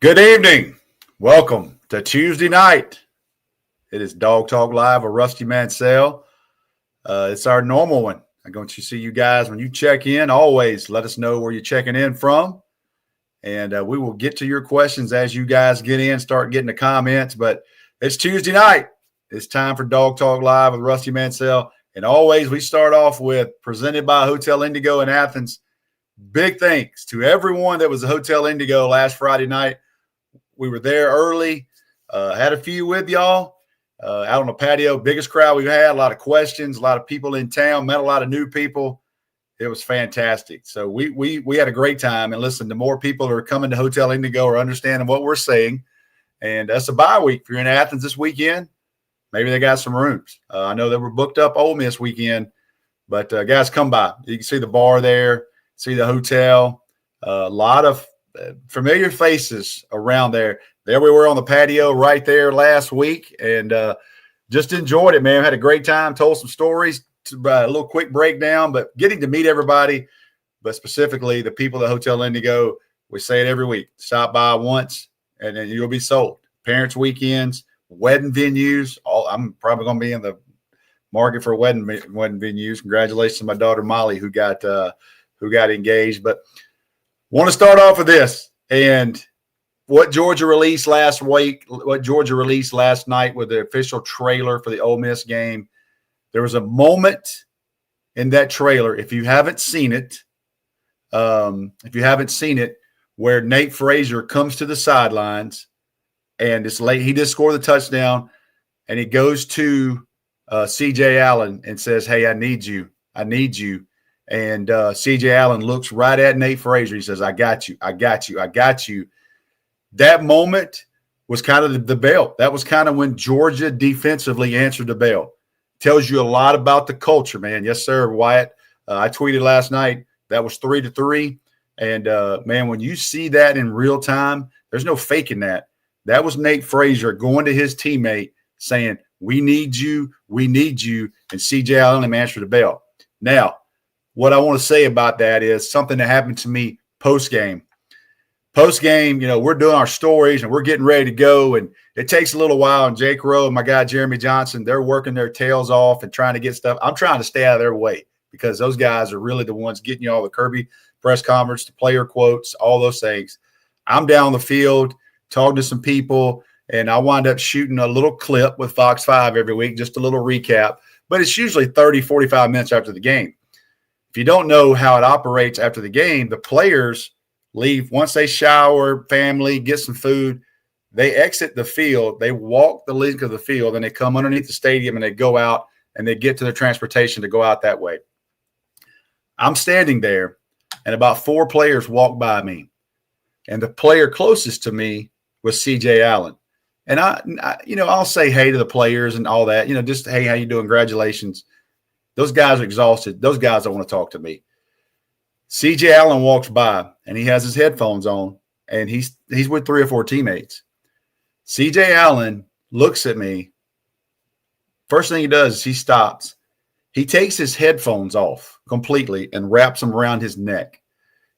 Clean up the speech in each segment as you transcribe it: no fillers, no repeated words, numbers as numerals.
Good evening. Welcome to Tuesday night. It is Dawg Talk Live with Rusty Mansell. It's our normal one. I'm going to see you guys when you check in. Always let us know where you're checking in from. And we will get to your questions as you guys get in, start getting the comments. But it's Tuesday night. It's time for Dawg Talk Live with Rusty Mansell. And always we start off with presented by Hotel Indigo in Athens. Big thanks to everyone that was at Hotel Indigo last Friday night. We were there early, had a few with y'all out on the patio. Biggest crowd we've had, a lot of questions, a lot of people in town, met a lot of new people. It was fantastic. So we had a great time. And listen, the more people that are coming to Hotel Indigo are understanding what we're saying. And that's a bye week. If you're in Athens this weekend, maybe they got some rooms. I know they were booked up Ole Miss weekend, but guys, come by. You can see the bar there, see the hotel, a lot of familiar faces around there. There we were on the patio right there last week and just enjoyed it, man. Had a great time, told some stories, a little quick breakdown, but getting to meet everybody, but specifically the people at Hotel Indigo. We say it every week. Stop by once and then you'll be sold. Parents' weekends, wedding venues. I'm probably going to be in the market for wedding venues. Congratulations to my daughter Molly who got engaged. But want to start off with this and what Georgia released last week, what Georgia released last night with the official trailer for the Ole Miss game. There was a moment in that trailer, if you haven't seen it, where Nate Frazier comes to the sidelines and it's late. He just scored the touchdown and he goes to C.J. Allen and says, "Hey, I need you. I need you." And C.J. Allen looks right at Nate Frazier. He says, "I got you. I got you. I got you." That moment was kind of the bell. That was kind of when Georgia defensively answered the bell. Tells you a lot about the culture, man. Yes, sir, Wyatt. I tweeted last night. That was 3-3. And, man, when you see that in real time, there's no faking that. That was Nate Frazier going to his teammate saying, "We need you. We need you." And C.J. Allen answered the bell. Now, what I want to say about that is something that happened to me post-game. Post-game, we're doing our stories and we're getting ready to go, and it takes a little while. And Jake Rowe and my guy Jeremy Johnson, they're working their tails off and trying to get stuff. I'm trying to stay out of their way because those guys are really the ones getting you all the Kirby press conference, the player quotes, all those things. I'm down the field talking to some people, and I wind up shooting a little clip with Fox 5 every week, just a little recap. But it's usually 30, 45 minutes after the game. If you don't know how it operates after the game, the players leave once they shower, family, get some food. They exit the field. They walk the length of the field, and they come underneath the stadium, and they go out, and they get to their transportation to go out that way. I'm standing there, and about 4 players walk by me, and the player closest to me was C.J. Allen. And I'll say hey to the players and all that, just, "Hey, how you doing? Congratulations." Those guys are exhausted. Those guys don't want to talk to me. C.J. Allen walks by, and he has his headphones on, and he's with 3 or 4 teammates. C.J. Allen looks at me. First thing he does is he stops. He takes his headphones off completely and wraps them around his neck.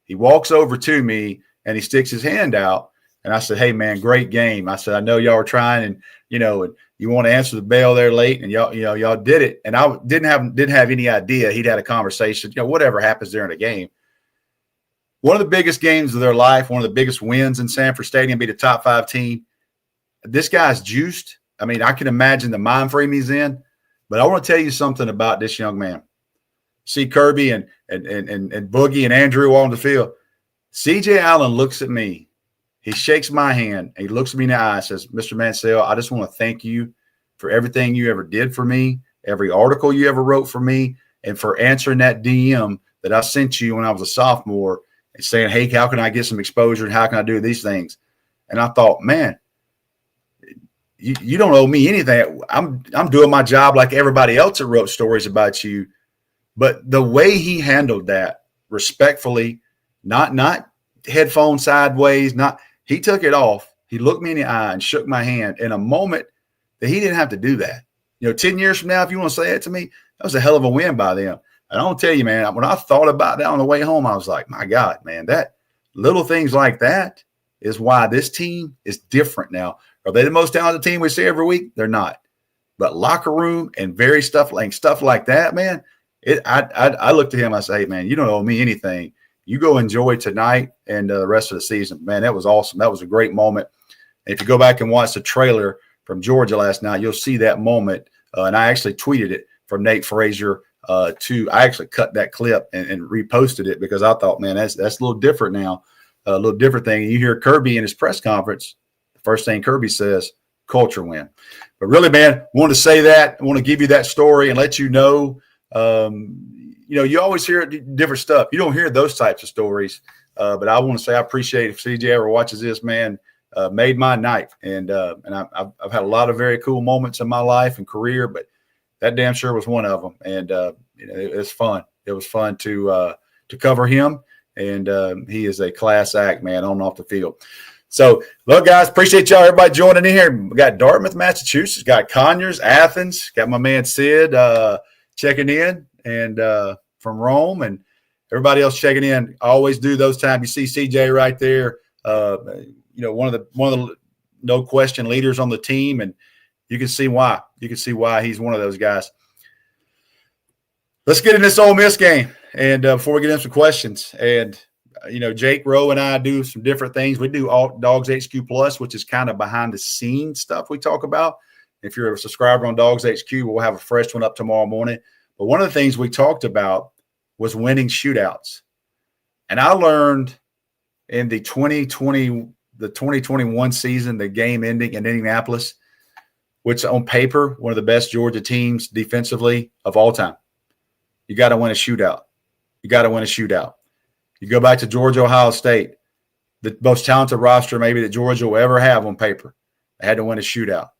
He walks over to me, and he sticks his hand out, and I said, "Hey, man, great game." I said, "I know y'all were trying, and you want to answer the bell there late, and y'all did it." And I didn't have any idea he'd had a conversation. Whatever happens during a game. One of the biggest games of their life, one of the biggest wins in Sanford Stadium, be the top 5 team. This guy's juiced. I mean, I can imagine the mind frame he's in. But I want to tell you something about this young man. See Kirby and Boogie and Andrew on the field. C.J. Allen looks at me. He shakes my hand. And he looks at me in the eye and says, "Mr. Mansell, I just want to thank you for everything you ever did for me, every article you ever wrote for me, and for answering that DM that I sent you when I was a sophomore and saying, 'Hey, how can I get some exposure and how can I do these things?'" And I thought, man, you don't owe me anything. I'm doing my job like everybody else that wrote stories about you. But the way he handled that respectfully, not headphone sideways, he took it off. He looked me in the eye and shook my hand in a moment that he didn't have to do that. 10 years from now, if you want to say it to me, that was a hell of a win by them. And I'll tell you, man, when I thought about that on the way home, I was like, my God, man, that little things like that is why this team is different now. Are they the most talented team we see every week? They're not. But locker room and stuff like that, man, I look to him, I say, hey, man, you don't owe me anything. You go enjoy tonight and the rest of the season. Man, that was awesome. That was a great moment. And if you go back and watch the trailer from Georgia last night, you'll see that moment. And I actually tweeted it from Nate Frazier I actually cut that clip and reposted it because I thought, man, that's a little different now, a little different thing. You hear Kirby in his press conference, the first thing Kirby says, culture win. But really, man, I want to say that. I want to give you that story and let you know, you always hear different stuff. You don't hear those types of stories. But I want to say I appreciate if CJ ever watches this, man, made my night. And I've had a lot of very cool moments in my life and career, but that damn sure was one of them. And, it's fun. It was fun to cover him. And he is a class act, man, on and off the field. So, look, guys, appreciate y'all, everybody joining in here. We got Dartmouth, Massachusetts, got Conyers, Athens, got my man Sid checking in, and from Rome, and everybody else checking in. I always do those times. You see CJ right there, one of the no question leaders on the team, and you can see why. You can see why he's one of those guys. Let's get in this Ole Miss game, and before we get into some questions, and Jake Rowe and I do some different things. We do DawgsHQ Plus, which is kind of behind the scenes stuff we talk about. If you're a subscriber on DawgsHQ, we'll have a fresh one up tomorrow morning. But one of the things we talked about was winning shootouts. And I learned in the 2021 season, the game ending in Indianapolis, which on paper, one of the best Georgia teams defensively of all time. You got to win a shootout. You got to win a shootout. You go back to Georgia, Ohio State, the most talented roster maybe that Georgia will ever have on paper. They had to win a shootout.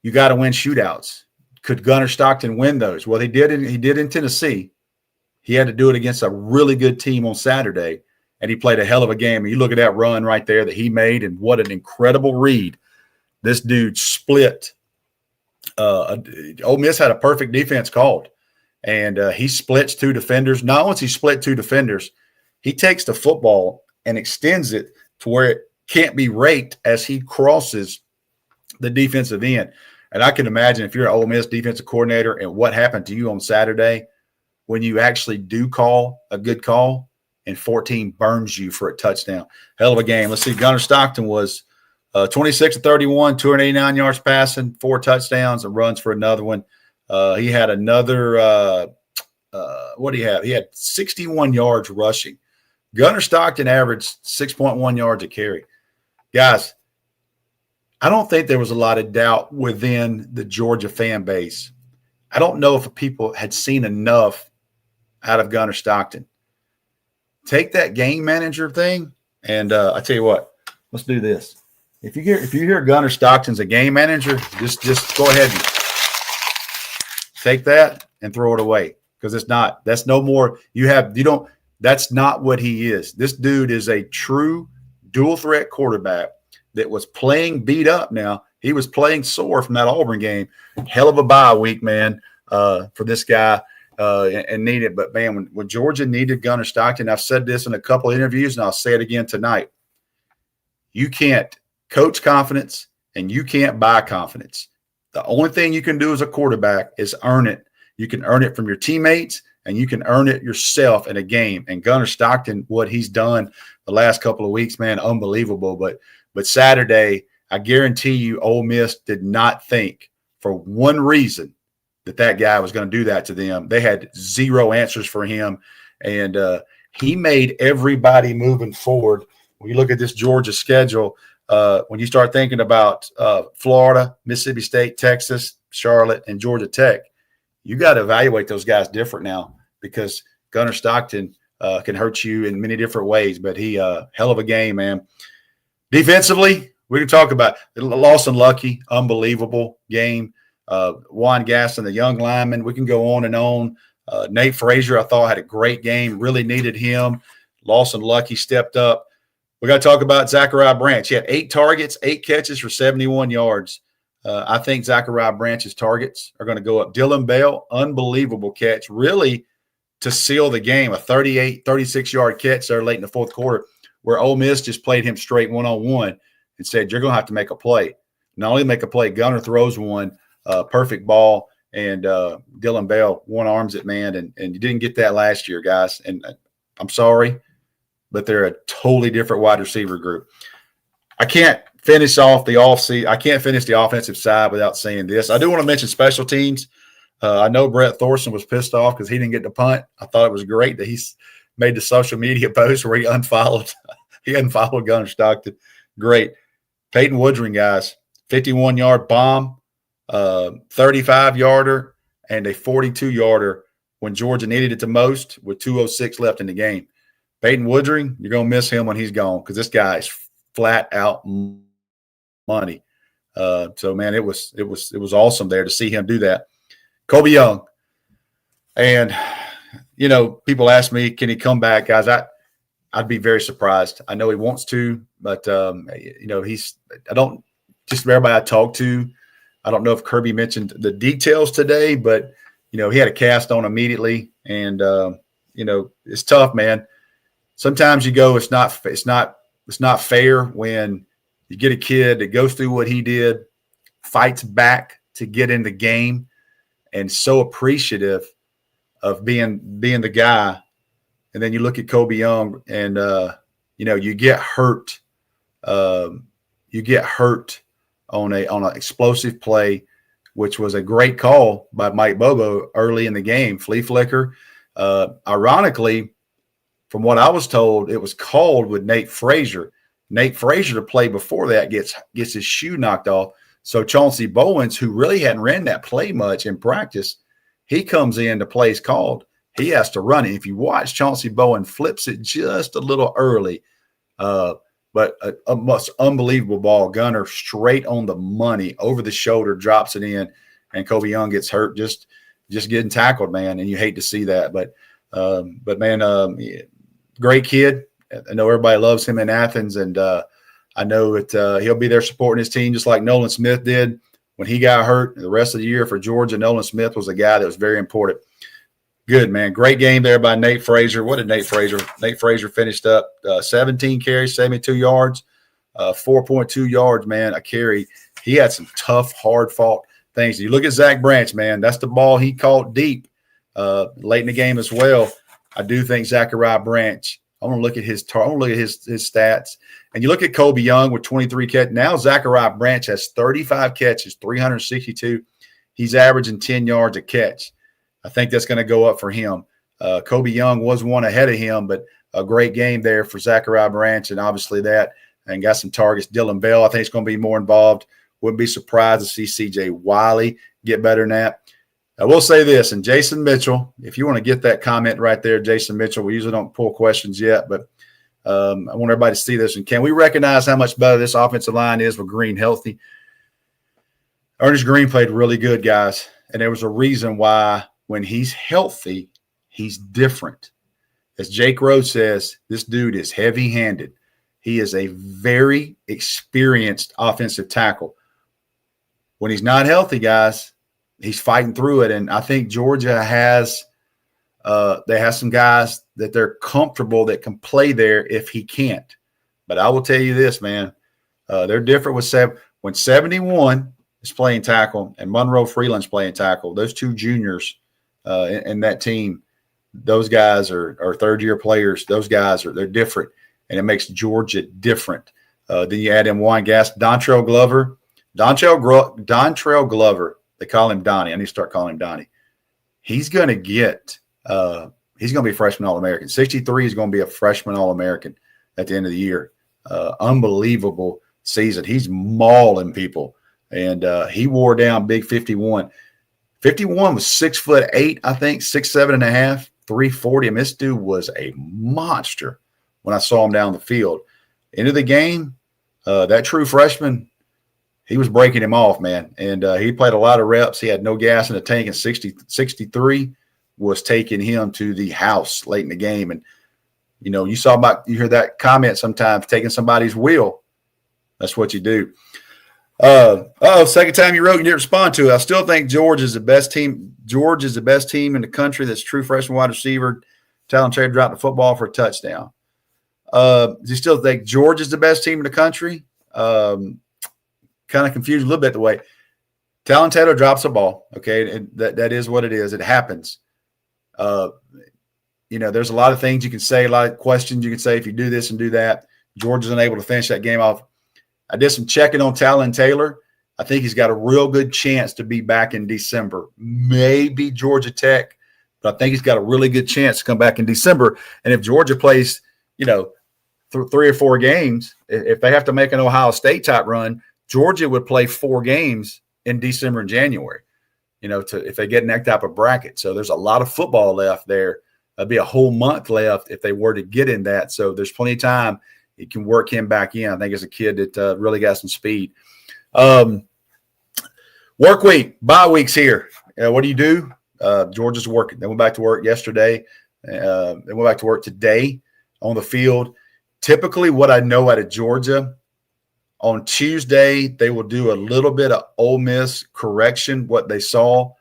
You got to win shootouts. Could Gunnar Stockton win those? Well, he did in Tennessee. He had to do it against a really good team on Saturday, and he played a hell of a game. And you look at that run right there that he made, and what an incredible read. This dude split. Ole Miss had a perfect defense called, and he splits two defenders. Not once he split two defenders, he takes the football and extends it to where it can't be raked as he crosses the defensive end. And I can imagine if you're an Ole Miss defensive coordinator and what happened to you on Saturday when you actually do call a good call and 14 burns you for a touchdown. Hell of a game. Let's see. Gunnar Stockton was 26 of 31, 289 yards passing, 4 touchdowns, and runs for another one. He had another what do you have? He had 61 yards rushing. Gunnar Stockton averaged 6.1 yards a carry. Guys, I don't think there was a lot of doubt within the Georgia fan base. I don't know if people had seen enough out of Gunnar Stockton. Take that game manager thing, and I tell you what, let's do this. If you hear Gunnar Stockton's a game manager, just go ahead and take that and throw it away, because it's not. That's no more. That's not what he is. This dude is a true dual threat quarterback that was playing beat up. Now he was playing sore from that Auburn game. Hell of a bye week, man, for this guy, and needed. But man, when Georgia needed Gunnar Stockton, I've said this in a couple of interviews, and I'll say it again tonight. You can't coach confidence, and you can't buy confidence. The only thing you can do as a quarterback is earn it. You can earn it from your teammates, and you can earn it yourself in a game. And Gunnar Stockton, what he's done the last couple of weeks, man, unbelievable. But Saturday, I guarantee you, Ole Miss did not think for one reason that guy was going to do that to them. They had zero answers for him, and he made everybody moving forward. When you look at this Georgia schedule, when you start thinking about Florida, Mississippi State, Texas, Charlotte, and Georgia Tech, you got to evaluate those guys different now, because Gunnar Stockton can hurt you in many different ways. But he hell of a game, man. Defensively, we can talk about Lawson Lucky, unbelievable game. Juan Gaston, the young lineman, we can go on and on. Nate Frazier, I thought, had a great game, really needed him. Lawson Lucky stepped up. We got to talk about Zachariah Branch. He had 8 targets, 8 catches for 71 yards. I think Zachariah Branch's targets are going to go up. Dylan Bell, unbelievable catch, really to seal the game, a 36-yard catch there late in the fourth quarter. where Ole Miss just played him straight one-on-one and said, you're going to have to make a play. Not only make a play, Gunner throws one, perfect ball, and Dylan Bell one-arms it, man, and you didn't get that last year, guys. And I'm sorry, but they're a totally different wide receiver group. I can't finish off the offseason. I can't finish the offensive side without saying this. I do want to mention special teams. I know Brett Thorson was pissed off because he didn't get the punt. I thought it was great that he made the social media post where he unfollowed Gunner Stockton. Great. Peyton Woodring, guys, 51-yard bomb, 35-yarder, and a 42-yarder when Georgia needed it the most with 2:06 left in the game. Peyton Woodring, you're going to miss him when he's gone because this guy is flat out money. So, man, it was awesome there to see him do that. Kobe Young. And, you know, people ask me, can he come back? Guys, I'd be very surprised. I know he wants to, but, you know, I don't – just everybody I talk to, I don't know if Kirby mentioned the details today, but, you know, he had a cast on immediately. And, you know, it's tough, man. Sometimes you go, it's not fair when you get a kid that goes through what he did, fights back to get in the game, and so appreciative of being the guy. And then you look at Kobe Young and, you know, you get hurt. You get hurt on an explosive play, which was a great call by Mike Bobo early in the game, flea flicker. Ironically, from what I was told, it was called with Nate Frazier. Nate Frazier, the play before that, gets his shoe knocked off. So Chauncey Bowens, who really hadn't ran that play much in practice, he comes in, the play's called. He has to run it. If you watch, Chauncey Bowen flips it just a little early. But a most unbelievable ball. Gunner straight on the money, over the shoulder, drops it in, and Kobe Young gets hurt just getting tackled, man. And you hate to see that. But man, great kid. I know everybody loves him in Athens, and I know that he'll be there supporting his team just like Nolan Smith did when he got hurt. The rest of the year for Georgia, Nolan Smith was a guy that was very important. Good, man. Great game there by Nate Frazier. What did Nate Frazier? Nate Frazier finished up 17 carries, 72 yards, 4.2 yards, man, a carry. He had some tough, hard-fought things. You look at Zach Branch, man, that's the ball he caught deep late in the game as well. I do think Zachariah Branch, I want to look at his stats. And you look at Kobe Young with 23 catches. Now Zachariah Branch has 35 catches, 362. He's averaging 10 yards a catch. I think that's going to go up for him. Kobe Young was one ahead of him, but a great game there for Zachariah Branch, and obviously that, and got some targets. Dylan Bell, I think, is going to be more involved. Wouldn't be surprised to see C.J. Wiley get better than that. I will say this, and Jason Mitchell, if you want to get that comment right there, Jason Mitchell, we usually don't pull questions yet, but I want everybody to see this. And can we recognize how much better this offensive line is with Green healthy? Ernest Green played really good, guys, and there was a reason why when he's healthy, he's different. As Jake Rhodes says, this dude is heavy-handed. He is a very experienced offensive tackle. When he's not healthy, guys, he's fighting through it. And I think Georgia has they have some guys that they're comfortable that can play there if he can't. But I will tell you this, man, they're different with when 71 is playing tackle and Monroe Freeland's playing tackle. Those two juniors in that team, those guys are third-year players. Those guys they're different, and it makes Georgia different. Then you add in Juan Gas, Dontrell Glover. Dontrell Glover, they call him Donnie. I need to start calling him Donnie. He's going to get he's going to be a freshman All-American. 63 is going to be a freshman All-American at the end of the year. Unbelievable season. He's mauling people, and he wore down big 51. 51 was 6'8", I think, 6'7.5", 340. I mean, this dude was a monster when I saw him down the field. Into the game, that true freshman, he was breaking him off, man. And he played a lot of reps. He had no gas in the tank, and 63 was taking him to the house late in the game. And, you know, you hear that comment sometimes, taking somebody's wheel. That's what you do. Second time you wrote, you didn't respond to it. I still think George is the best team. George is the best team in the country that's true freshman wide receiver. Talon Trader dropped the football for a touchdown. Do you still think Georgia's the best team in the country? Kind of confused a little bit the way Talon Taylor drops a ball. Okay, and that is what it is. It happens. There's a lot of things you can say, a lot of questions you can say if you do this and do that. Georgia's unable to finish that game off. I did some checking on Talon Taylor. I think he's got a real good chance to be back in December. Maybe Georgia Tech, but I think he's got a really good chance to come back in December. And if Georgia plays, 3 or 4 games, if they have to make an Ohio State type run, Georgia would play 4 games in December and January, if they get in that type of bracket. So there's a lot of football left there. That'd be a whole month left if they were to get in that. So there's plenty of time. You can work him back in. I think as a kid that really got some speed. Work week, bye weeks here. What do you do? Georgia's working. They went back to work yesterday. They went back to work today on the field. Typically what I know out of Georgia, on Tuesday, they will do a little bit of Ole Miss correction, what they saw.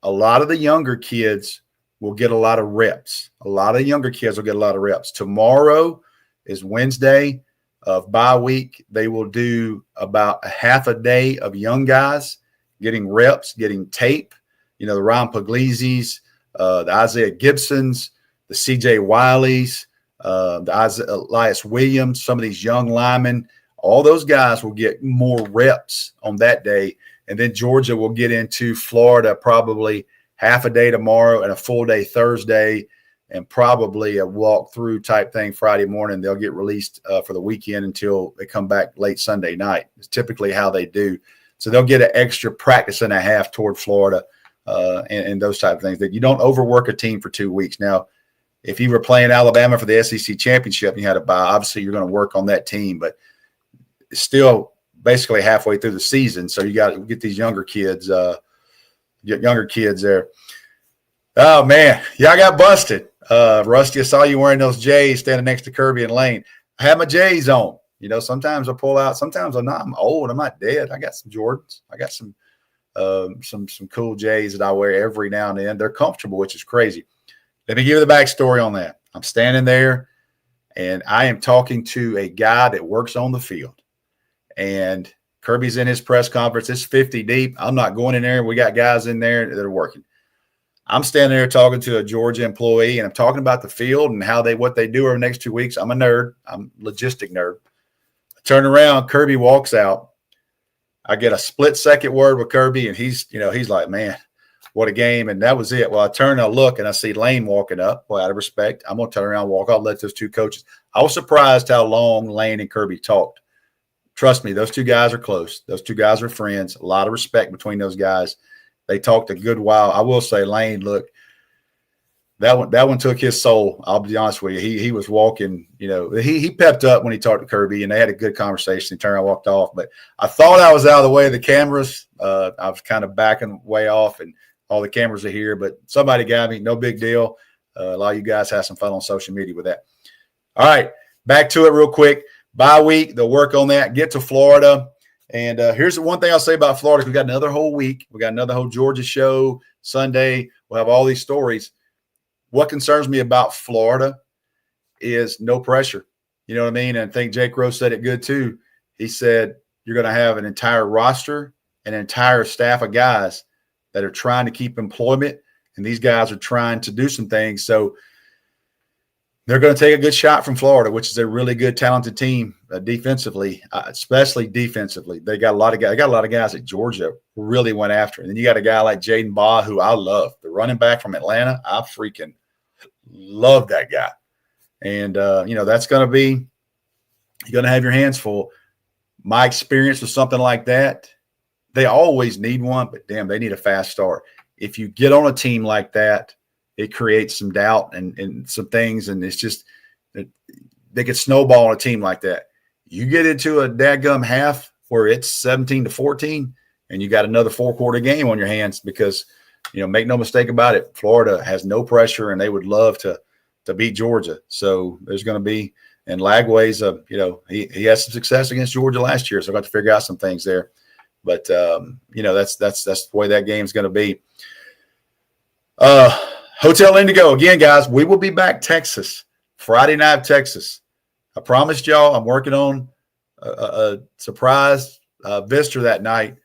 A lot of the younger kids will get a lot of reps. A lot of younger kids will get a lot of reps. Tomorrow is Wednesday of bye week. They will do about a half a day of young guys getting reps, getting tape. The Ryan Puglisi's, the Isaiah Gibsons, the C.J. Wileys, the Elias Williams, some of these young linemen. All those guys will get more reps on that day. And then Georgia will get into Florida probably half a day tomorrow and a full day Thursday, and probably a walk-through type thing Friday morning. They'll get released for the weekend until they come back late Sunday night. It's typically how they do. So they'll get an extra practice and a half toward Florida and those type of things. That you don't overwork a team for 2 weeks. Now, if you were playing Alabama for the SEC championship and you had a bye, obviously you're going to work on that team, but it's still basically halfway through the season. So you got to get these younger kids there. Oh, man. Yeah, I got busted. Rusty, I saw you wearing those J's standing next to Kirby and Lane. I had my J's on. Sometimes I pull out. Sometimes I'm not. I'm old. I'm not dead. I got some Jordans. I got some cool J's that I wear every now and then. They're comfortable, which is crazy. Let me give you the backstory on that. I'm standing there, and I am talking to a guy that works on the field. And Kirby's in his press conference. It's 50 deep. I'm not going in there. We got guys in there that are working. I'm standing there talking to a Georgia employee, and I'm talking about the field and what they do over the next 2 weeks. I'm a nerd. I'm a logistic nerd. I turn around. Kirby walks out. I get a split-second word with Kirby, and he's like, man, what a game. And that was it. Well, I turn and I look, and I see Lane walking up. Well, out of respect, I'm going to turn around and walk off, let those two coaches. I was surprised how long Lane and Kirby talked. Trust me, those two guys are close. Those two guys are friends. A lot of respect between those guys. They talked a good while. I will say, Lane, look, that one took his soul. I'll be honest with you. He was walking, he pepped up when he talked to Kirby, and they had a good conversation. He turned around and walked off. But I thought I was out of the way of the cameras. I was kind of backing way off, and all the cameras are here. But somebody got me. No big deal. A lot of you guys have some fun on social media with that. All right, back to it real quick. Bye week, they'll work on that, get to Florida. And here's the one thing I'll say about Florida. We got another whole week. We got another whole Georgia show Sunday. We'll have all these stories. What concerns me about Florida is no pressure. You know what I mean? And I think Jake Rose said it good too. He said you're going to have an entire roster, an entire staff of guys that are trying to keep employment, and these guys are trying to do some things. So they're going to take a good shot from Florida, which is a really good, talented team defensively, especially defensively. They got a lot of guys. They got a lot of guys that Georgia really went after. And then you got a guy like Jaden Baugh, who I love, the running back from Atlanta. I freaking love that guy. And that's going to be you're going to have your hands full. My experience with something like that, they always need one, but damn, they need a fast start. If you get on a team like that, it creates some doubt and some things, and it's just they could snowball on a team like that. You get into a dadgum half where it's 17-14, and you got another 4-quarter game on your hands because, make no mistake about it, Florida has no pressure, and they would love to beat Georgia. So there's going to be – and Lagway's, he had some success against Georgia last year, so I've got to figure out some things there. But, that's the way that game's going to be. Hotel Indigo, again, guys, we will be back Texas, Friday night, Texas. I promised y'all I'm working on a surprise visitor that night,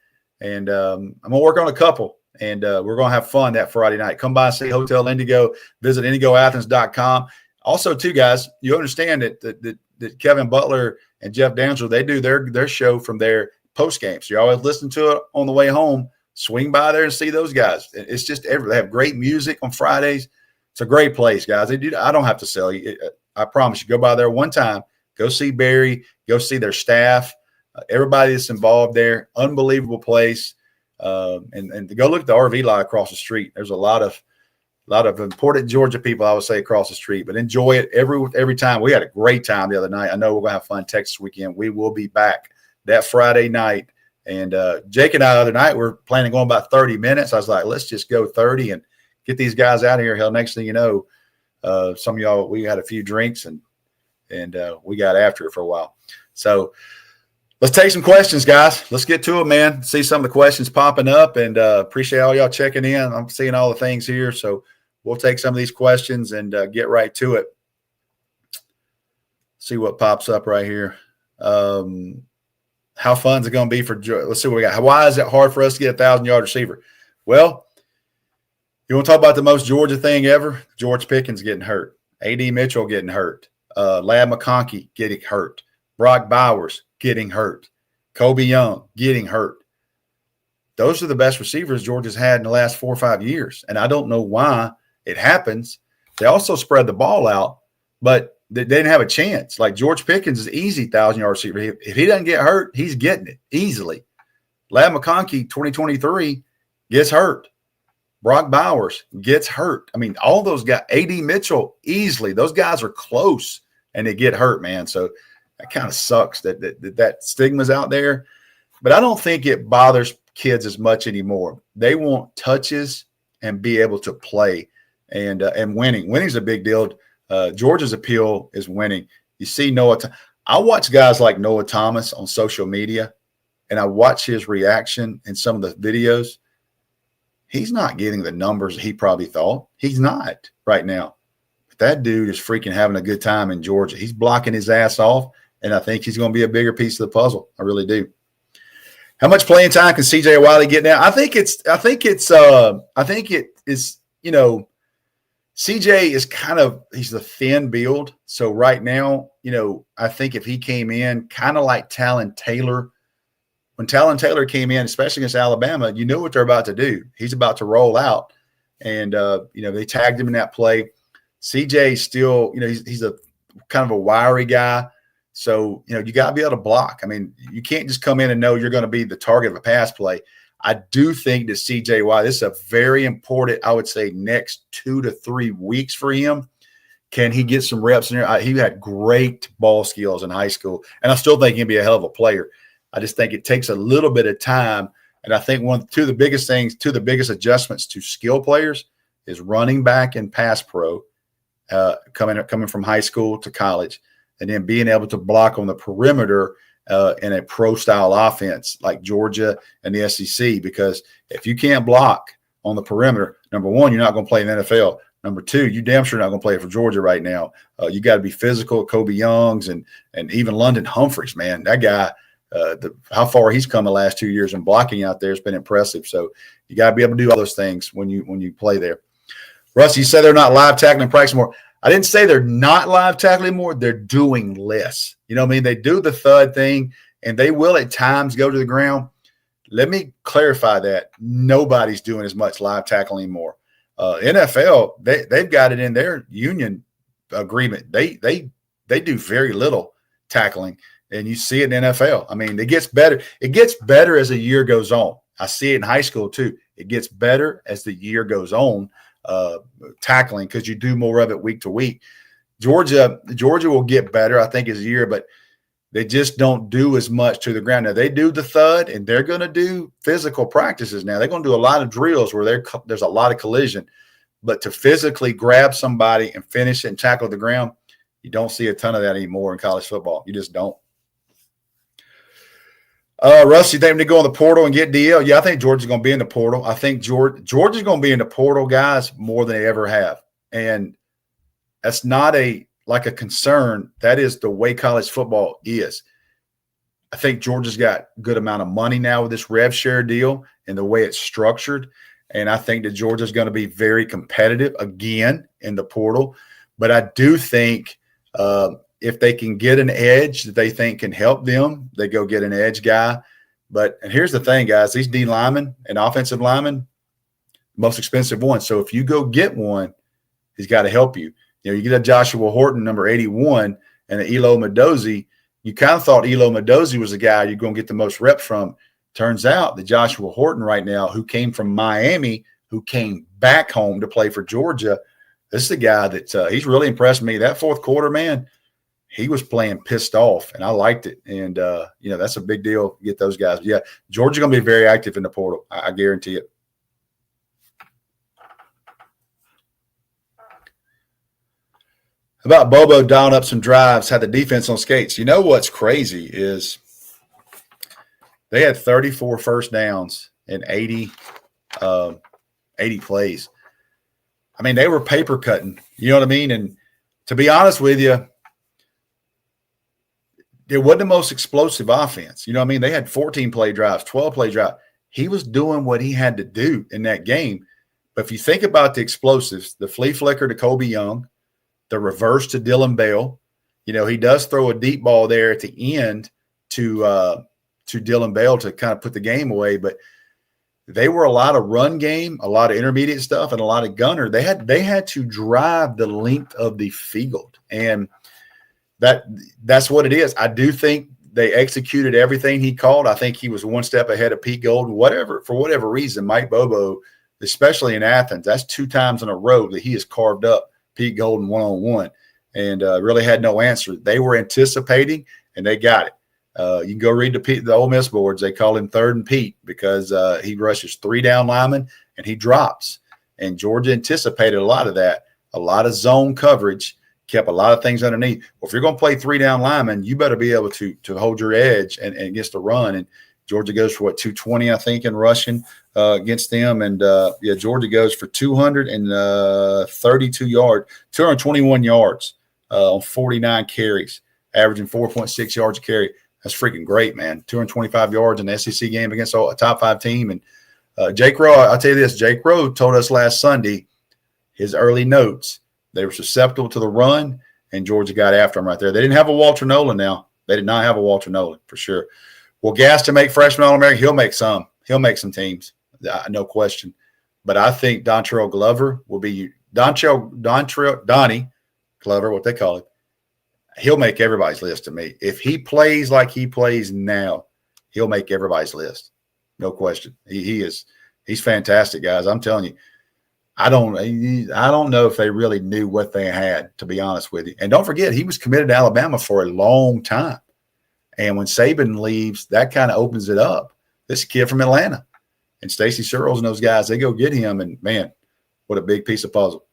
and I'm going to work on a couple, and we're going to have fun that Friday night. Come by and see Hotel Indigo. Visit indigoathens.com. Also, too, guys, you understand that Kevin Butler and Jeff D'Angelo, they do their show from their postgame. So you always listen to it on the way home. Swing by there and see those guys. It's just they have great music on Fridays. It's a great place, guys. I don't have to sell you. I promise you. Go by there one time. Go see Barry. Go see their staff. Everybody that's involved there. Unbelievable place. And go look at the RV lot across the street. There's a lot of important Georgia people, I would say, across the street. But enjoy it every time. We had a great time the other night. I know we're going to have fun Texas weekend. We will be back that Friday night. And Jake and I the other night were planning on going about 30 minutes. I was like, let's just go 30 and get these guys out of here. Hell, next thing you know, some of y'all, we had a few drinks and we got after it for a while. So let's take some questions, guys. Let's get to them, man. See some of the questions popping up, and appreciate all y'all checking in. I'm seeing all the things here. So we'll take some of these questions and get right to it. See what pops up right here. How fun is it going to be for – let's see what we got. Why is it hard for us to get a 1,000-yard receiver? Well, you want to talk about the most Georgia thing ever? George Pickens getting hurt. A.D. Mitchell getting hurt. Lad McConkey getting hurt. Brock Bowers getting hurt. Kobe Young getting hurt. Those are the best receivers Georgia's had in the last 4 or 5 years, and I don't know why it happens. They also spread the ball out, but they didn't have a chance. Like George Pickens is easy 1,000-yard receiver. If he doesn't get hurt, he's getting it easily. Lad McConkey, 2023, gets hurt. Brock Bowers gets hurt. I mean, all those guys, A.D. Mitchell, easily. Those guys are close, and they get hurt, man. So that kind of sucks that stigma's out there. But I don't think it bothers kids as much anymore. They want touches and be able to play and winning. Winning's a big deal. Georgia's appeal is winning. You see I watch guys like Noah Thomas on social media, and I watch his reaction in some of the videos. He's not getting the numbers he probably thought. He's not right now. But that dude is freaking having a good time in Georgia. He's blocking his ass off, and I think he's going to be a bigger piece of the puzzle. I really do. How much playing time can CJ Wiley get now? I think it is, CJ is he's the thin build. So right now, I think if he came in kind of like Talon Taylor, when Talon Taylor came in, especially against Alabama, you know what they're about to do. He's about to roll out. And, they tagged him in that play. CJ still, he's a kind of a wiry guy. So, you got to be able to block. I mean, you can't just come in and know you're going to be the target of a pass play. I do think that CJ Wiley, this is a very important, I would say, next 2 to 3 weeks for him. Can he get some reps in there? He had great ball skills in high school, and I still think he'd be a hell of a player. I just think it takes a little bit of time, and I think two of the biggest adjustments to skill players is running back and pass pro, coming from high school to college, and then being able to block on the perimeter in a pro-style offense like Georgia and the SEC, because if you can't block on the perimeter, number one, you're not going to play in the NFL. Number two, you damn sure not going to play for Georgia right now. You got to be physical. Kobe Youngs and even London Humphreys, man, that guy, how far he's come the last 2 years in blocking out there has been impressive. So you got to be able to do all those things when you play there. Rusty, you said they're not live tackling practice more. I didn't say they're not live tackling more. They're doing less. You know what I mean? They do the thud thing, and they will at times go to the ground. Let me clarify that. Nobody's doing as much live tackling anymore. NFL, they've got it in their union agreement. They do very little tackling, and you see it in NFL. I mean, it gets better. It gets better as the year goes on. I see it in high school too. It gets better as the year goes on. Tackling, because you do more of it week to week. Georgia will get better, I think, as a year, but they just don't do as much to the ground. Now, they do the thud, and they're going to do physical practices now. They're going to do a lot of drills where there's a lot of collision. But to physically grab somebody and finish it and tackle the ground, you don't see a ton of that anymore in college football. You just don't. Russ, you think they go in the portal and get DL? Yeah, I think Georgia's going to be in the portal. I think Georgia's going to be in the portal, guys, more than they ever have. And that's not a like a concern. That is the way college football is. I think Georgia's got a good amount of money now with this rev share deal and the way it's structured. And I think that Georgia's going to be very competitive again in the portal. But I do think if they can get an edge that they think can help them, they go get an edge guy. And here's the thing, guys, these D linemen and offensive linemen, most expensive ones. So if you go get one, he's got to help you. You get a Joshua Horton, number 81, and an Elo Mendoza. You kind of thought Elo Mendoza was the guy you're going to get the most reps from. Turns out that Joshua Horton right now, who came from Miami, who came back home to play for Georgia, this is a guy that he's really impressed me. That fourth quarter, man, he was playing pissed off, and I liked it. And, that's a big deal to get those guys. Yeah, Georgia's going to be very active in the portal. I guarantee it. About Bobo dialing up some drives, had the defense on skates. You know what's crazy is they had 34 first downs in 80 plays. I mean, they were paper cutting. You know what I mean? And to be honest with you, it wasn't the most explosive offense. You know what I mean? They had 14 play drives, 12 play drives. He was doing what he had to do in that game. But if you think about the explosives, the flea flicker to Kobe Young, the reverse to Dylan Bell, he does throw a deep ball there at the end to Dylan Bell to kind of put the game away. But they were a lot of run game, a lot of intermediate stuff, and a lot of gunner. They had to drive the length of the field. And that's what it is. I do think they executed everything he called. I think he was one step ahead of Pete Golden. For whatever reason, Mike Bobo, especially in Athens, that's 2 times in a row that he has carved up Pete Golden one-on-one and really had no answer. They were anticipating, and they got it. You can go read the Ole Miss boards. They call him Third and Pete because he rushes 3 down linemen and he drops. And Georgia anticipated a lot of that, a lot of zone coverage, kept a lot of things underneath. Well, if you're going to play 3 down linemen, you better be able to hold your edge and against the run. And Georgia goes for 220, I think, in rushing against them. And Georgia goes for 232 yards, 221 yards on 49 carries, averaging 4.6 yards a carry. That's freaking great, man. 225 yards in the SEC game against a top 5 team. And Jake Rowe, I'll tell you this, Jake Rowe told us last Sunday his early notes. They were susceptible to the run, and Georgia got after him right there. They didn't have a Walter Nolan now. They did not have a Walter Nolan for sure. Well, Gas to make freshman All-American, he'll make some. He'll make some teams, no question. But I think Dontrell Glover will be Donnie Glover, what they call it. He'll make everybody's list to me. If he plays like he plays now, he'll make everybody's list. No question. He's fantastic, guys. I'm telling you. I don't know if they really knew what they had, to be honest with you. And don't forget, he was committed to Alabama for a long time. And when Saban leaves, that kind of opens it up. This kid from Atlanta and Stacey Searles and those guys, they go get him. And, man, what a big piece of puzzle.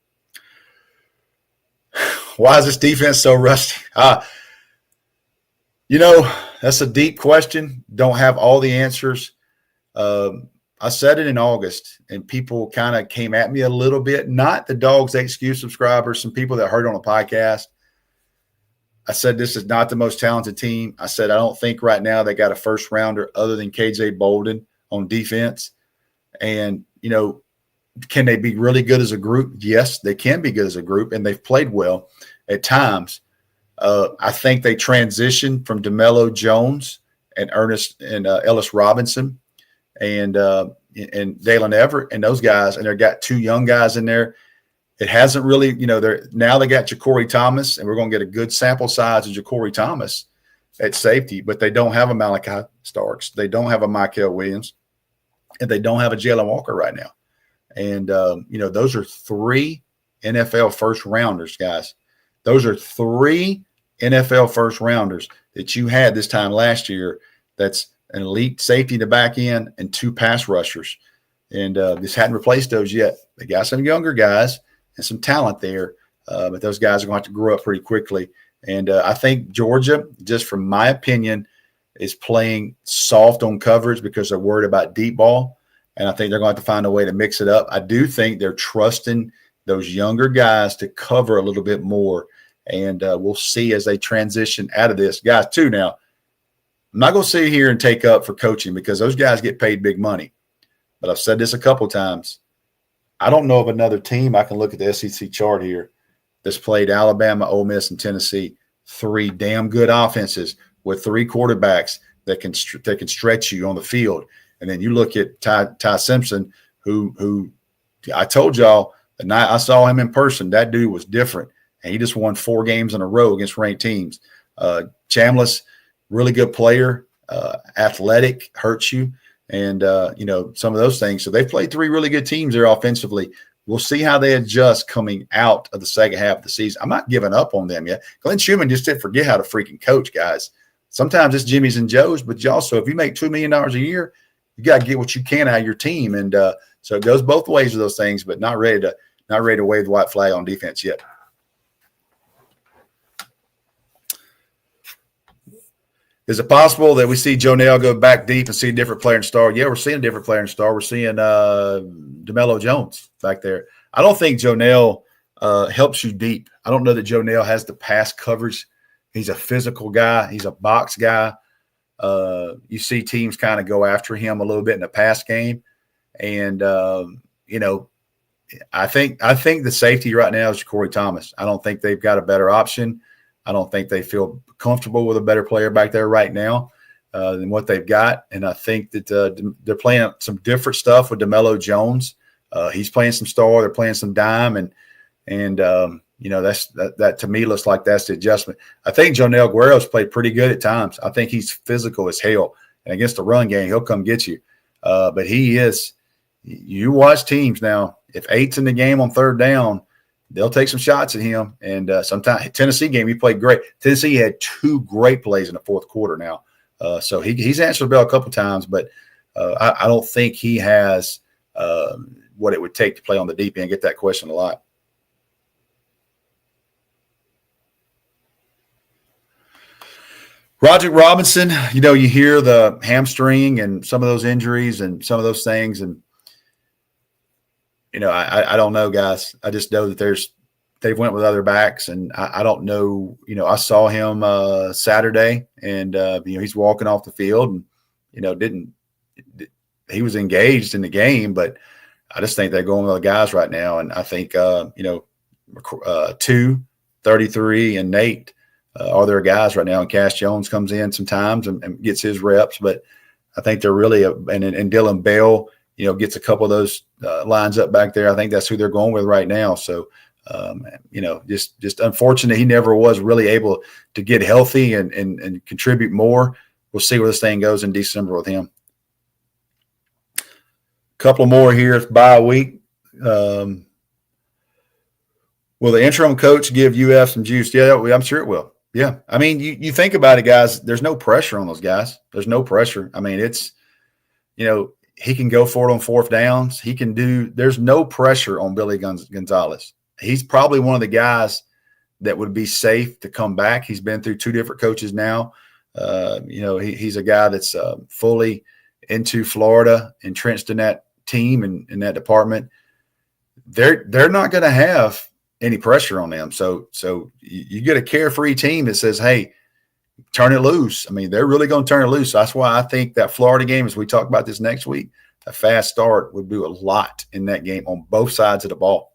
Why is this defense so rusty? That's a deep question. Don't have all the answers. I said it in August, and people kind of came at me a little bit. Not the DawgsHQ subscribers, some people that heard on the podcast. I said this is not the most talented team. I said I don't think right now they got a first rounder other than KJ Bolden on defense. And, can they be really good as a group? Yes, they can be good as a group, and they've played well at times. I think they transitioned from DeMello Jones and Ellis Robinson and Dalen Everett and those guys, and they've got 2 young guys in there. It hasn't really, now they got Ja'Cory Thomas, and we're going to get a good sample size of Ja'Cory Thomas at safety, but they don't have a Malachi Starks. They don't have a Michael Williams, and they don't have a Jalen Walker right now. And, those are 3 NFL first rounders, guys. Those are 3 NFL first rounders that you had this time last year. That's an elite safety in the back end and 2 pass rushers. And this hadn't replaced those yet. They got some younger guys and some talent there, but those guys are going to have to grow up pretty quickly. And I think Georgia, just from my opinion, is playing soft on coverage because they're worried about deep ball. And I think they're going to have to find a way to mix it up. I do think they're trusting those younger guys to cover a little bit more. And we'll see as they transition out of this. Guys, too, now, I'm not going to sit here and take up for coaching because those guys get paid big money. But I've said this a couple times. I don't know of another team. I can look at the SEC chart here that's played Alabama, Ole Miss, and Tennessee. 3 damn good offenses with 3 quarterbacks that can stretch you on the field. And then you look at Ty Simpson, who I told y'all the night I saw him in person, that dude was different. And he just won 4 games in a row against ranked teams. Chambliss, really good player, athletic, hurts you. And, some of those things. So they've played 3 really good teams there offensively. We'll see how they adjust coming out of the second half of the season. I'm not giving up on them yet. Glenn Schumann just didn't forget how to freaking coach, guys. Sometimes it's Jimmy's and Joe's, but you also, if you make $2 million a year, you got to get what you can out of your team. And so it goes both ways of those things, but not ready to wave the white flag on defense yet. Is it possible that we see Jonell go back deep and see a different player in star? Yeah, we're seeing a different player in star. We're seeing DeMello Jones back there. I don't think Jonell helps you deep. I don't know that Jonell has the pass coverage. He's a physical guy. He's a box guy. You see teams kind of go after him a little bit in the pass game. And, I think the safety right now is Corey Thomas. I don't think they've got a better option. I don't think they feel comfortable with a better player back there right now than what they've got. And I think that they're playing some different stuff with DeMello Jones. He's playing some star. They're playing some dime. And that to me looks like that's the adjustment. I think Jonell Guerrero's played pretty good at times. I think he's physical as hell. And against the run game, he'll come get you. But he is – you watch teams now. If 8's in the game on third down, they'll take some shots at him. And sometimes Tennessee game, he played great. Tennessee had 2 great plays in the fourth quarter now. So he's answered the bell a couple times, but I don't think he has what it would take to play on the deep end. Get that question a lot. Roderick Robinson, you hear the hamstring and some of those injuries and some of those things. And, I don't know, guys. I just know that they've went with other backs, and I don't know. I saw him Saturday, and he's walking off the field, and he was engaged in the game, but I just think they're going with other guys right now, and I think 2, 33, and Nate are their guys right now, and Cash Jones comes in sometimes and gets his reps, but I think they're really and Dylan Bell. Gets a couple of those lines up back there. I think that's who they're going with right now. So, just unfortunate he never was really able to get healthy and contribute more. We'll see where this thing goes in December with him. A couple more here. It's bye week. Will the interim coach give UF some juice? Yeah, I'm sure it will. Yeah. I mean, you think about it, guys. There's no pressure on those guys. There's no pressure. I mean, it's, he can go for it on fourth downs. There's no pressure on Billy Gonzalez. He's probably one of the guys that would be safe to come back. He's been through 2 different coaches now. He's a guy that's fully into Florida, entrenched in that team and in that department. They're not going to have any pressure on them. So you get a carefree team that says, hey, turn it loose. I mean, they're really going to turn it loose. That's why I think that Florida game, as we talk about this next week, a fast start would do a lot in that game on both sides of the ball.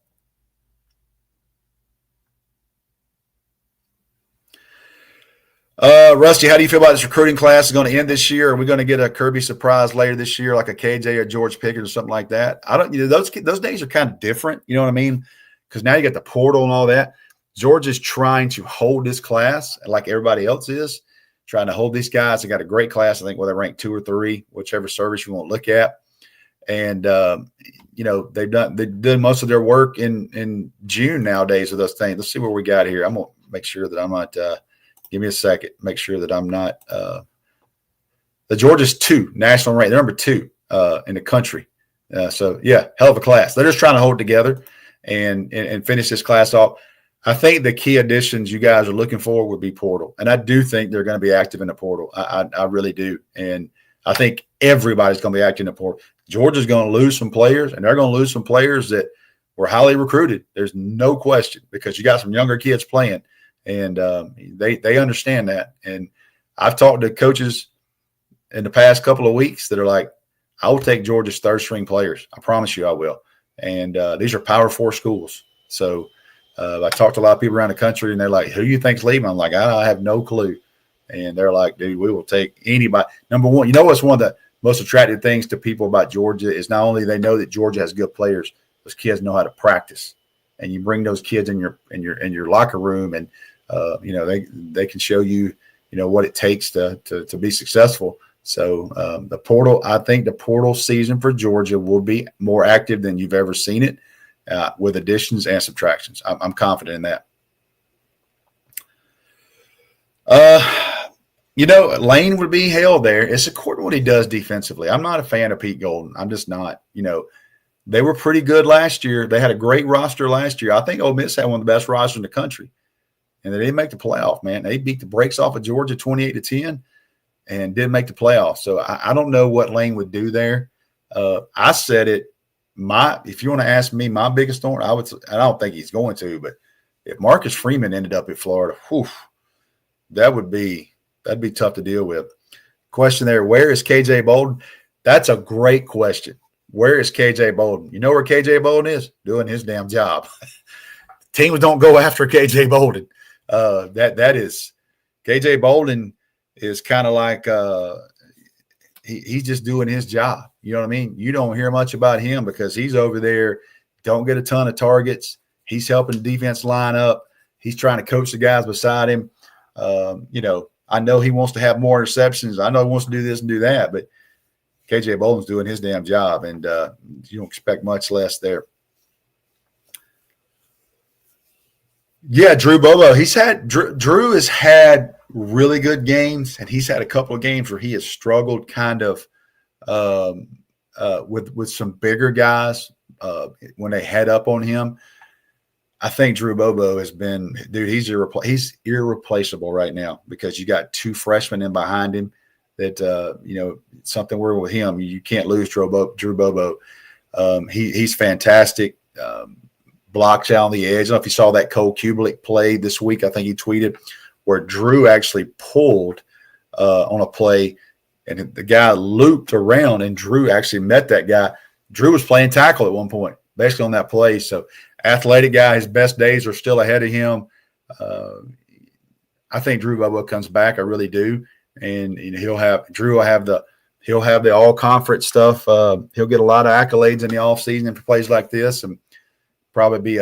Rusty, how do you feel about this recruiting class is going to end this year? Are we going to get a Kirby surprise later this year, like a KJ or George Pickett or something like that? I don't. Those days are kind of different. You know what I mean? Because now you got the portal and all that. George is trying to hold this class like everybody else is, trying to hold these guys. They got a great class. I think they're ranked 2 or 3, whichever service you want to look at. And they've done most of their work in June nowadays with those things. Let's see what we got here. I'm gonna make sure that I'm not. Give me a second. Make sure that I'm not. The Georgia's 2 national rank. They're number 2 in the country. So yeah, hell of a class. They're just trying to hold it together and finish this class off. I think the key additions you guys are looking for would be portal. And I do think they're going to be active in the portal. I really do. And I think everybody's going to be active in the portal. Georgia's going to lose some players, and they're going to lose some players that were highly recruited. There's no question, because you got some younger kids playing. And they understand that. And I've talked to coaches in the past couple of weeks that are like, I will take Georgia's third-string players. I promise you I will. And these are Power 4 schools. So I talked to a lot of people around the country, and they're like, who do you think's leaving? I'm like, I have no clue. And they're like, dude, we will take anybody. Number one, you know what's one of the most attractive things to people about Georgia is not only they know that Georgia has good players, those kids know how to practice. And you bring those kids in your locker room, and they can show you what it takes to be successful. So I think the portal season for Georgia will be more active than you've ever seen it, with additions and subtractions. I'm confident in that. Lane would be held there. It's according to what he does defensively. I'm not a fan of Pete Golden. I'm just not. They were pretty good last year. They had a great roster last year. I think Ole Miss had one of the best rosters in the country, and they didn't make the playoff, man. They beat the brakes off of Georgia 28-10 and didn't make the playoff. So I don't know what Lane would do there. I said it. If you want to ask me, my biggest thorn, I don't think he's going to, but if Marcus Freeman ended up at Florida, that'd be tough to deal with. Question there, where is KJ Bolden? That's a great question. Where is KJ Bolden? You know where KJ Bolden is? Doing his damn job. Teams don't go after KJ Bolden. That is KJ Bolden is kind of like he's just doing his job. You know what I mean? You don't hear much about him because he's over there, don't get a ton of targets. He's helping the defense line up. He's trying to coach the guys beside him. I know he wants to have more interceptions. I know he wants to do this and do that, but KJ Bolden's doing his damn job, and you don't expect much less there. Yeah, Drew Bobo. Drew has had really good games, and he's had a couple of games where he has struggled kind of with some bigger guys when they head up on him. I think Drew Bobo has been, dude, he's irreplaceable right now because you got two freshmen in behind him that, something we're with him. You can't lose Drew Bobo. He's fantastic. Blocks out on the edge. I don't know if you saw that Cole Kubelik play this week. I think he tweeted where Drew actually pulled on a play and the guy looped around and Drew actually met that guy. Drew was playing tackle at one point, basically on that play. So athletic guy, his best days are still ahead of him. I think Drew Bobo comes back. I really do. And Drew will have the all conference stuff. He'll get a lot of accolades in the offseason for plays like this and probably be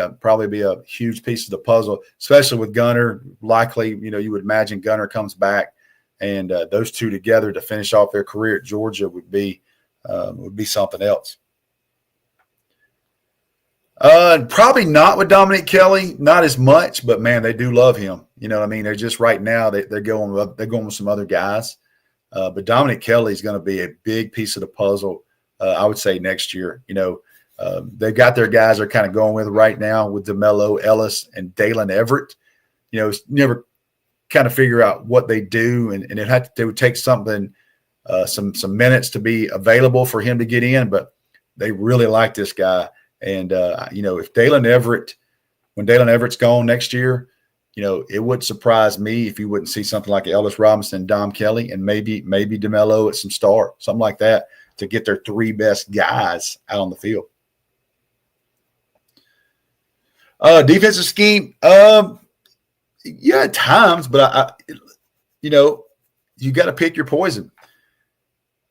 a huge piece of the puzzle, especially with Gunner. Likely, you would imagine Gunner comes back and those two together to finish off their career at Georgia would be something else. Probably not with Dominic Kelly, not as much, but man, they do love him. You know what I mean? They're just right now they're going with some other guys. But Dominic Kelly is going to be a big piece of the puzzle. I would say next year. They've got their guys they're kind of going with right now with DeMello, Ellis, and Dalen Everett. Never kind of figure out what they do, and they would take something, some minutes to be available for him to get in, but they really like this guy. And, if when Dalen Everett's gone next year, it wouldn't surprise me if you wouldn't see something like Ellis Robinson, Dom Kelly, and maybe DeMello at some star, something like that, to get their three best guys out on the field. Defensive scheme, yeah, at times, but you got to pick your poison.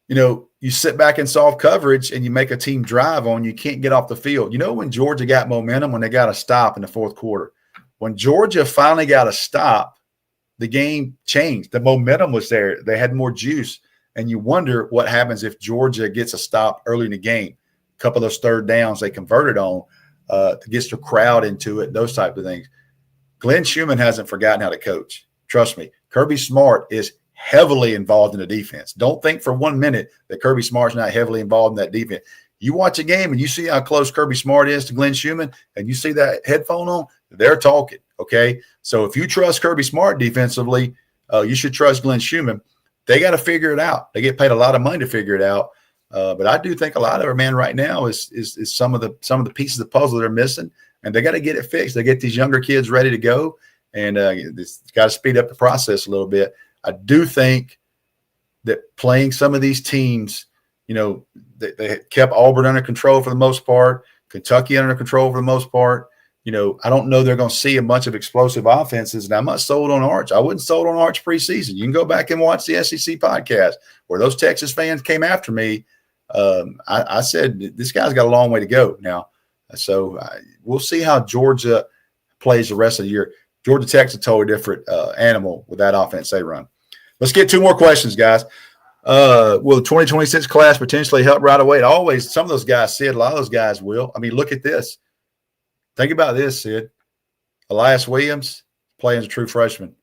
You sit back in soft coverage and you make a team drive on, you can't get off the field. When Georgia got momentum, when they got a stop in the fourth quarter, when Georgia finally got a stop, the game changed. The momentum was there. They had more juice. And you wonder what happens if Georgia gets a stop early in the game. A couple of those third downs they converted on, gets the crowd into it, those type of things. Glenn Schumann hasn't forgotten how to coach. Trust me. Kirby Smart is heavily involved in the defense. Don't think for 1 minute that Kirby Smart's not heavily involved in that defense. You watch a game and you see how close Kirby Smart is to Glenn Schumann and you see that headphone on, they're talking, okay? So if you trust Kirby Smart defensively, you should trust Glenn Schumann. They got to figure it out. They get paid a lot of money to figure it out. But I do think a lot of our man right now is some of the pieces of the puzzle they're missing, and they got to get it fixed. They get these younger kids ready to go, and it's got to speed up the process a little bit. I do think that playing some of these teams, they kept Auburn under control for the most part, Kentucky under control for the most part. I don't know they're going to see a bunch of explosive offenses, and I'm not sold on Arch. I wasn't sold on Arch preseason. You can go back and watch the SEC podcast where those Texas fans came after me. I said this guy's got a long way to go now. So we'll see how Georgia plays the rest of the year. Georgia Tech's a totally different animal with that offense they run. Let's get two more questions, guys. Will the 2026 class potentially help right away? Always, some of those guys, Sid, a lot of those guys will. I mean, look at this. Think about this, Sid. Elias Williams playing as a true freshman.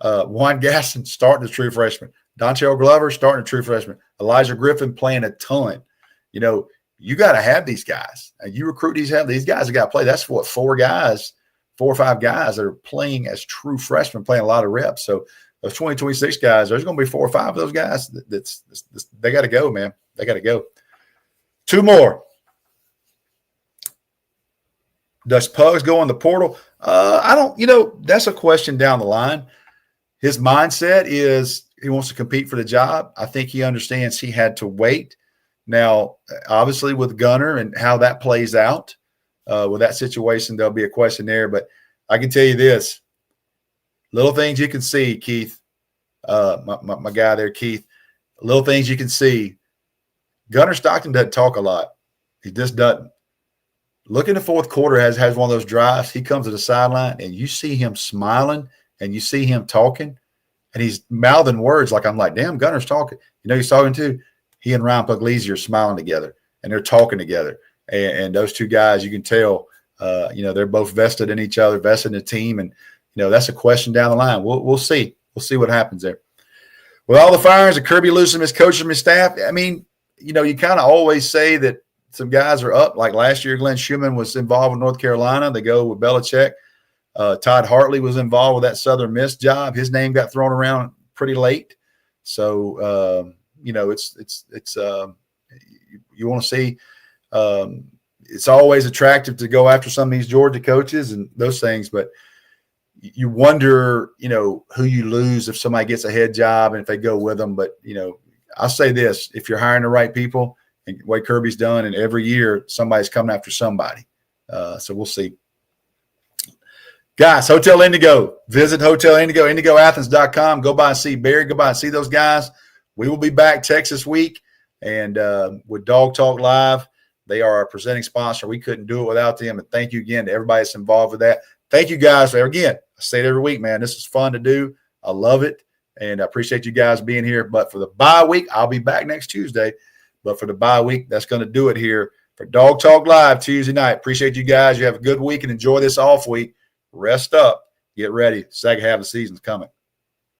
Juan Gaston starting as a true freshman. Dontrell Glover starting as a true freshman. Elijah Griffin playing a ton. You got to have these guys. And you recruit these guys that got to play. That's what, 4 or 5 guys that are playing as true freshmen, playing a lot of reps. So those 2026 guys, there's going to be 4 or 5 of those guys. They got to go, man. They got to go. 2 more. Does Pugs go in the portal? I don't, that's a question down the line. His mindset is he wants to compete for the job. I think he understands he had to wait. Now, obviously with Gunner and how that plays out with that situation, there'll be a question there. But I can tell you this, little things you can see, Keith, my guy there, Keith, little things you can see. Gunner Stockton doesn't talk a lot. He just doesn't. Look in the fourth quarter, has one of those drives. He comes to the sideline, and you see him smiling, and you see him talking, and he's mouthing words like, I'm like, damn, Gunner's talking. He's talking too. He and Ryan Puglisi are smiling together, and they're talking together. And those 2 guys, you can tell, they're both vested in each other, vested in the team, and that's a question down the line. We'll see. We'll see what happens there. With all the firings of Kirby Lewis, his coach and his staff, I mean, you kind of always say that some guys are up. Like last year, Glenn Schumann was involved with North Carolina. They go with Belichick. Todd Hartley was involved with that Southern Miss job. His name got thrown around pretty late. So, it's you want to see. It's always attractive to go after some of these Georgia coaches and those things, but you wonder, who you lose if somebody gets a head job and if they go with them. But, I'll say this, if you're hiring the right people, and the way Kirby's done, and every year somebody's coming after somebody. So we'll see. Guys, Hotel Indigo. Visit Hotel Indigo, indigoathens.com. Go by and see Barry. Go by and see those guys. We will be back Texas week and with Dawg Talk Live. They are our presenting sponsor. We couldn't do it without them. And thank you again to everybody that's involved with that. Thank you guys. Again, I say it every week, man. This is fun to do. I love it. And I appreciate you guys being here. But for the bye week, I'll be back next Tuesday. But for the bye week, that's going to do it here for Dawg Talk Live Tuesday night. Appreciate you guys. You have a good week and enjoy this off week. Rest up. Get ready. Second half of the season's coming.